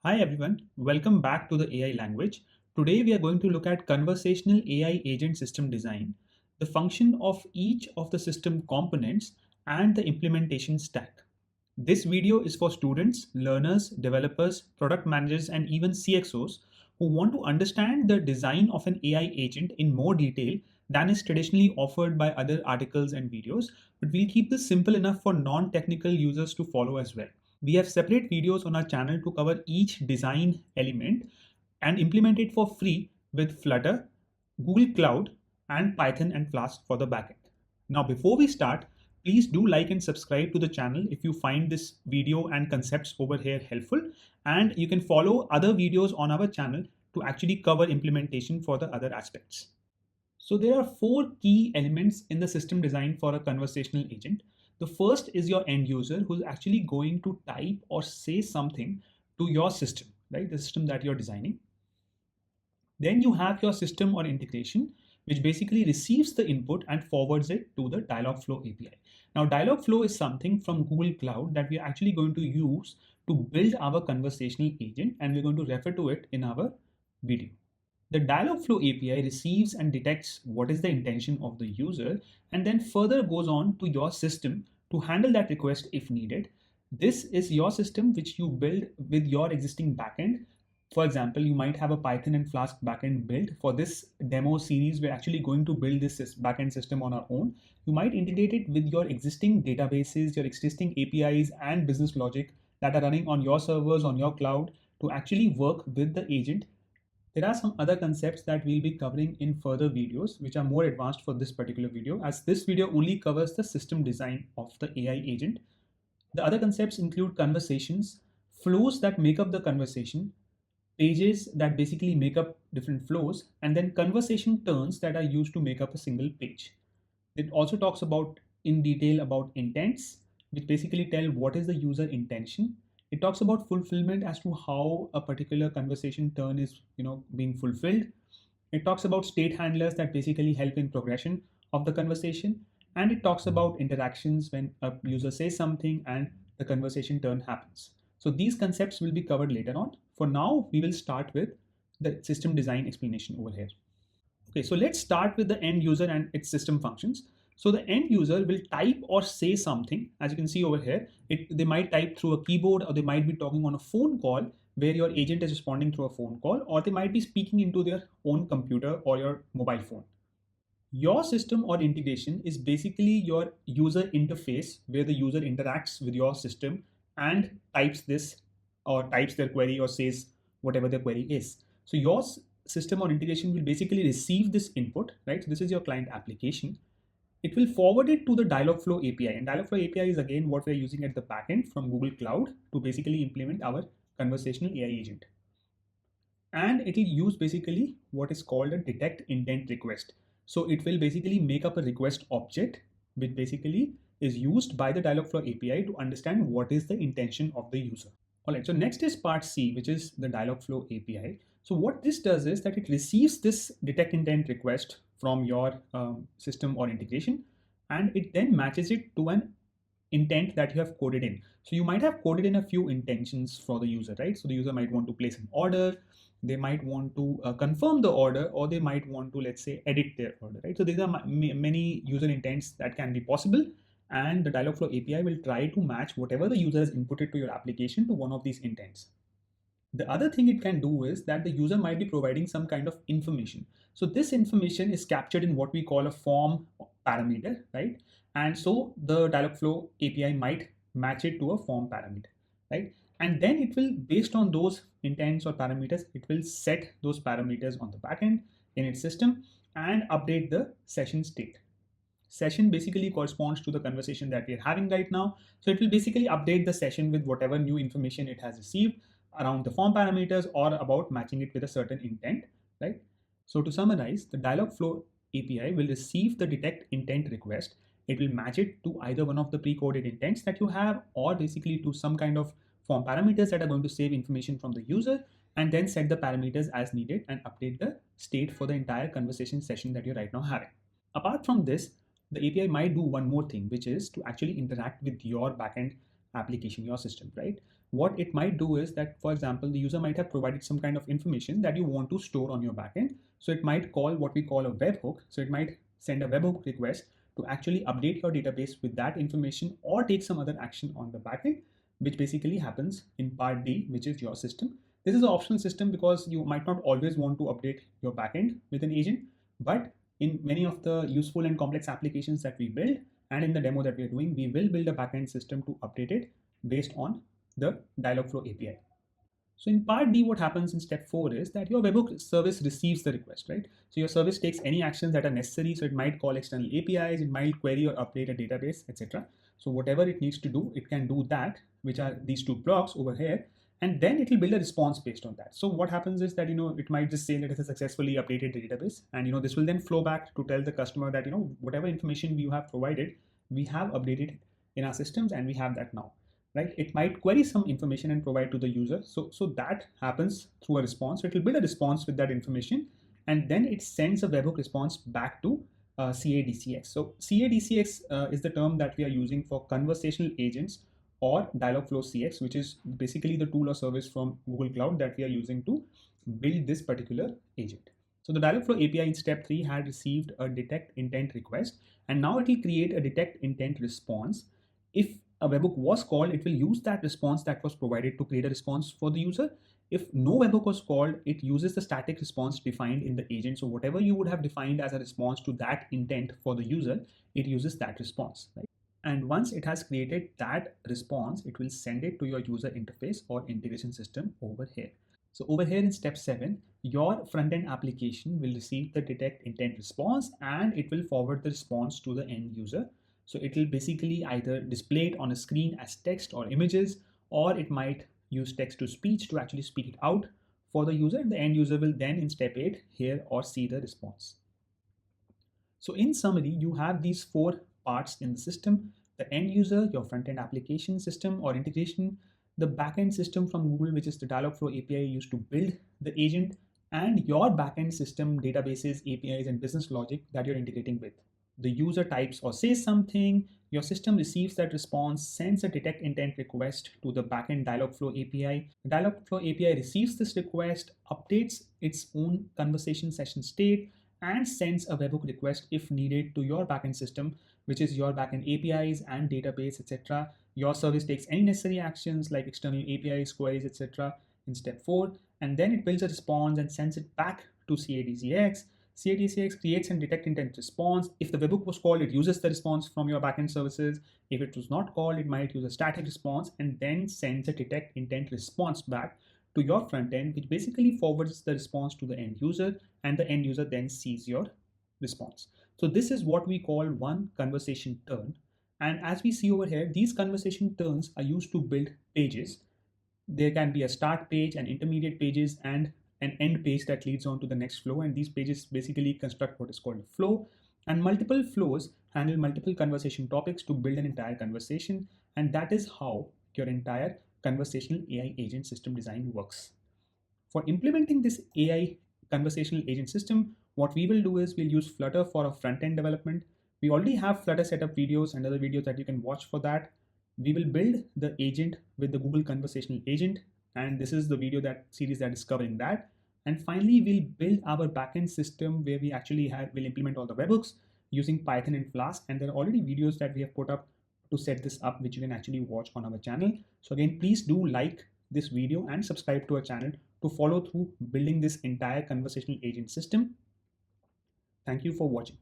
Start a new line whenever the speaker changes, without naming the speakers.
Hi everyone, welcome back to the AI language. Today we are going to look at conversational AI agent system design, the function of each of the system components, and the implementation stack. This video is for students, learners, developers, product managers, and even CXOs who want to understand the design of an AI agent in more detail than is traditionally offered by other articles and videos, but we'll keep this simple enough for non-technical users to follow as well. We have separate videos on our channel to cover each design element and implement it for free with Flutter, Google Cloud, and Python and Flask for the backend. Now, before we start, please do like and subscribe to the channel if you find this video and concepts over here helpful. And you can follow other videos on our channel to actually cover implementation for the other aspects. So there are four key elements in the system design for a conversational agent. The first is your end user who's actually going to type or say something to your system, right? The system that you're designing. Then you have your system or integration, which basically receives the input and forwards it to the Dialogflow API. Now, Dialogflow is something from Google Cloud that we are actually going to use to build our conversational agent, and we're going to refer to it in our video. The Dialogflow API receives and detects what is the intention of the user and then further goes on to your system to handle that request if needed. This is your system which you build with your existing backend. For example, you might have a Python and Flask backend built. For this demo series, we're actually going to build this backend system on our own. You might integrate it with your existing databases, your existing APIs and business logic that are running on your servers, on your cloud to actually work with the agent. There are some other concepts that we'll be covering in further videos, which are more advanced for this particular video, as this video only covers the system design of the AI agent. The other concepts include conversations, flows that make up the conversation, pages that basically make up different flows, and then conversation turns that are used to make up a single page. It also talks about in detail about intents, which basically tell what is the user intention. It talks about fulfillment as to how a particular conversation turn is being fulfilled. It talks about state handlers that basically help in progression of the conversation, and it talks about interactions when a user says something and the conversation turn happens. So these concepts will be covered later on. For now, we will start with the system design explanation over here. Okay, so let's start with the end user and its system functions. So the end user will type or say something. As you can see over here, they might type through a keyboard, or they might be talking on a phone call where your agent is responding through a phone call, or they might be speaking into their own computer or your mobile phone. Your system or integration is basically your user interface where the user interacts with your system and types this or types their query or says whatever their query is. So your system or integration will basically receive this input, right? So this is your client application. It will forward it to the Dialogflow API, and Dialogflow API is again what we're using at the backend from Google Cloud to basically implement our conversational AI agent. And it will use basically what is called a detect intent request. So it will basically make up a request object, which basically is used by the Dialogflow API to understand what is the intention of the user. All right, so next is part C, which is the Dialogflow API. So what this does is that it receives this detect intent request from your system or integration, and it then matches it to an intent that you have coded in. So you might have coded in a few intentions for the user, right? So the user might want to place an order, they might want to confirm the order, or they might want to, let's say, edit their order, right? So these are many user intents that can be possible, and the Dialogflow API will try to match whatever the user has inputted to your application to one of these intents. The other thing it can do is that the user might be providing some kind of information. So this information is captured in what we call a form parameter, right? And so the Dialogflow API might match it to a form parameter, right? And then it will, based on those intents or parameters, it will set those parameters on the backend in its system and update the session state. Session basically corresponds to the conversation that we're having right now. So it will basically update the session with whatever new information it has received around the form parameters or about matching it with a certain intent, right? So to summarize, the Dialogflow API will receive the detect intent request. It will match it to either one of the pre-coded intents that you have, or basically to some kind of form parameters that are going to save information from the user, and then set the parameters as needed and update the state for the entire conversation session that you're right now having. Apart from this, the API might do one more thing, which is to actually interact with your backend application, your system, right? what it might do is that, for example, the user might have provided some kind of information that you want to store on your backend. So it might call what we call a webhook. So it might send a webhook request to actually update your database with that information or take some other action on the backend, which basically happens in part D, which is your system. This is an optional system because you might not always want to update your backend with an agent, but in many of the useful and complex applications that we build and in the demo that we are doing, we will build a backend system to update it based on the Dialogflow API. So in part D, what happens in step 4 is that your webhook service receives the request, right? So your service takes any actions that are necessary. So it might call external APIs, it might query or update a database, etc. So whatever it needs to do, it can do that, which are these two blocks over here. And then it will build a response based on that. So what happens is that, it might just say that it has successfully updated the database. And, this will then flow back to tell the customer that, whatever information you have provided, we have updated it in our systems and we have that now. Right? It might query some information and provide to the user. So that happens through a response. So it will build a response with that information, and then it sends a webhook response back to CADCX. So CADCX is the term that we are using for conversational agents or Dialogflow CX, which is basically the tool or service from Google Cloud that we are using to build this particular agent. So the Dialogflow API in step 3 had received a detect intent request, and now it will create a detect intent response. If a webhook was called, it will use that response that was provided to create a response for the user. If no webhook was called, it uses the static response defined in the agent. So whatever you would have defined as a response to that intent for the user, it uses that response, right? And once it has created that response, it will send it to your user interface or integration system over here. So over here in step 7, your front-end application will receive the detect intent response and it will forward the response to the end user. So it will basically either display it on a screen as text or images, or it might use text to speech to actually speak it out for the user. The end user will then in step 8 hear or see the response. So in summary, you have these 4 parts in the system: the end user, your front-end application system or integration, the backend system from Google, which is the Dialogflow API used to build the agent, and your backend system, databases, APIs, and business logic that you're integrating with. The user types or says something, your system receives that response, sends a detect intent request to the backend Dialogflow API. The Dialogflow API receives this request, updates its own conversation session state, and sends a webhook request if needed to your backend system, which is your backend APIs and database, etc. Your service takes any necessary actions like external APIs, queries, etc. in step 4, and then it builds a response and sends it back to CADCX. CADCX creates and detect intent response. If the webhook was called, it uses the response from your backend services. If it was not called, it might use a static response and then sends a detect intent response back to your front end, which basically forwards the response to the end user, and the end user then sees your response. So this is what we call one conversation turn. And as we see over here, these conversation turns are used to build pages. There can be a start page, an intermediate pages, and an end page that leads on to the next flow. And these pages basically construct what is called a flow. And multiple flows handle multiple conversation topics to build an entire conversation. And that is how your entire conversational AI agent system design works. For implementing this AI conversational agent system, what we will do is we'll use Flutter for our front-end development. We already have Flutter setup videos and other videos that you can watch for that. We will build the agent with the Google Conversational Agent, and this is the video that series that is covering that. And finally, we'll build our backend system where we actually will implement all the webhooks using Python and Flask. And there are already videos that we have put up to set this up, which you can actually watch on our channel. So again, please do like this video and subscribe to our channel to follow through building this entire conversational agent system. Thank you for watching.